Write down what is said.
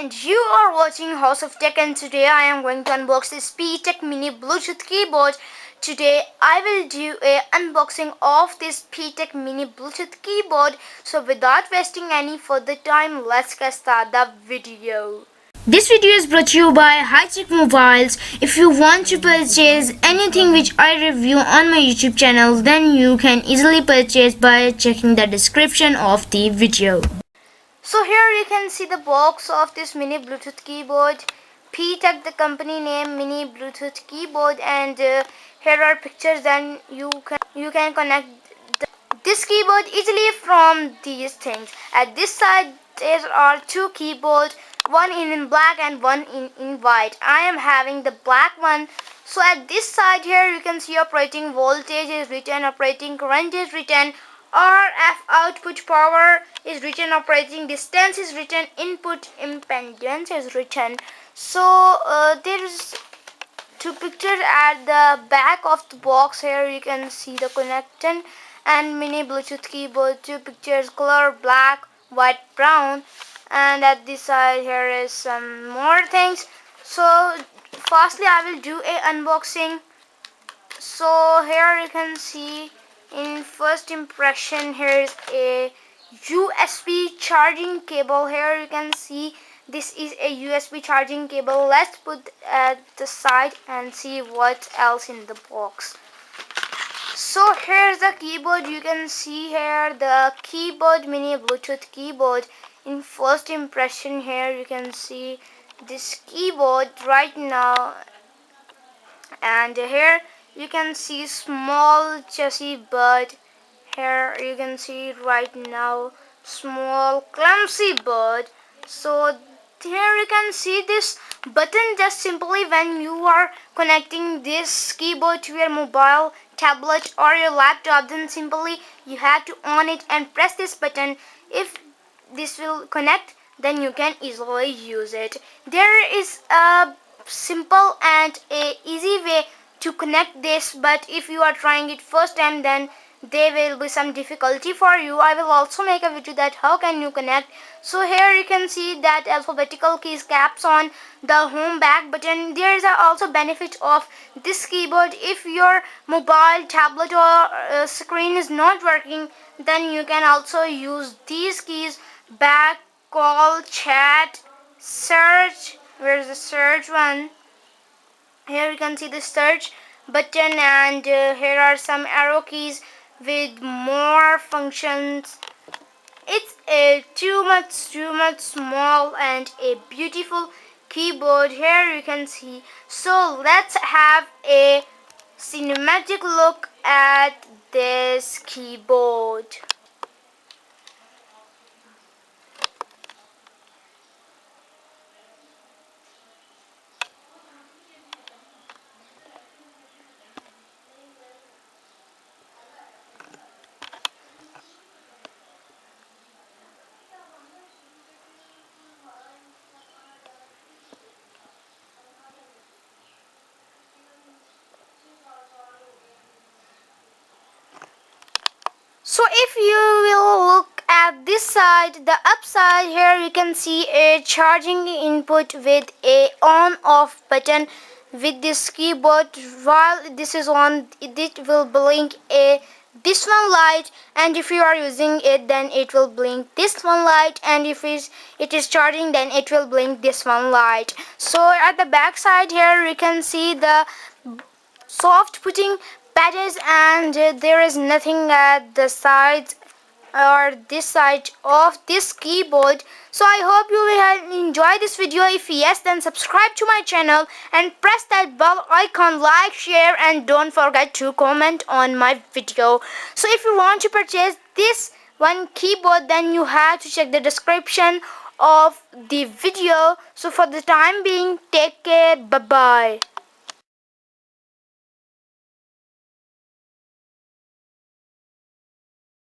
and you are watching House of Tech, and today I am going to unbox this P-Tech mini Bluetooth keyboard. Today I will do a unboxing of this P-Tech mini Bluetooth keyboard. So without wasting any further time, let's get started the video. This video is brought to you by High Tech Mobiles. If you want to purchase anything which I review on my YouTube channel, then you can easily purchase by checking the description of the video. So here you can see the box of this mini Bluetooth keyboard. P-Tech, the company name, mini Bluetooth keyboard, and here are pictures. Then you can connect this keyboard easily from these things. At this side there are two keyboards, one in black and one in white. I am having the black one. So at this side here you can see operating voltage is written, operating current is written, RF output power is written, operating distance is written, input impedance is written. So there is two pictures at the back of the box. Here you can see the connector and mini Bluetooth keyboard, two pictures, color black, white, brown, and at this side here is some more things. So firstly I will do a unboxing. So here you can see in first impression here is a USB charging cable. Here you can see this is a USB charging cable. Let's put at the side and see what else in the box. So here's the keyboard. You can see here the keyboard, mini Bluetooth keyboard. In first impression here you can see this keyboard right now, and here you can see small chassis, but here you can see right now small clumsy bird. So here you can see this button. Just simply when you are connecting this keyboard to your mobile, tablet or your laptop, then simply you have to on it and press this button. If this will connect, then you can easily use it. There is a simple and a easy way to connect this, but if you are trying it first time, then there will be some difficulty for you. I will also make a video that how can you connect. So here you can see that alphabetical keys caps on the home back button. There is also benefit of this keyboard. If your mobile, tablet or screen is not working, then you can also use these keys: back, call, chat, search. Where is the search one? Here you can see the search button, and here are some arrow keys with more functions. It's a too much small and a beautiful keyboard. Here you can see. So let's have a cinematic look at this keyboard. So if you will look at this side, the upside, here you can see a charging input with a on off button. With this keyboard, while this is on, it will blink this one light, and if you are using it, then it will blink this one light, and if it is charging, then it will blink this one light. So at the back side here you can see the soft putting patches, and there is nothing at the sides or this side of this keyboard. So I hope you will enjoy this video. If yes, then subscribe to my channel and press that bell icon, like, share, and don't forget to comment on my video. So if you want to purchase this one keyboard, then you have to check the description of the video. So for the time being, take care, bye bye.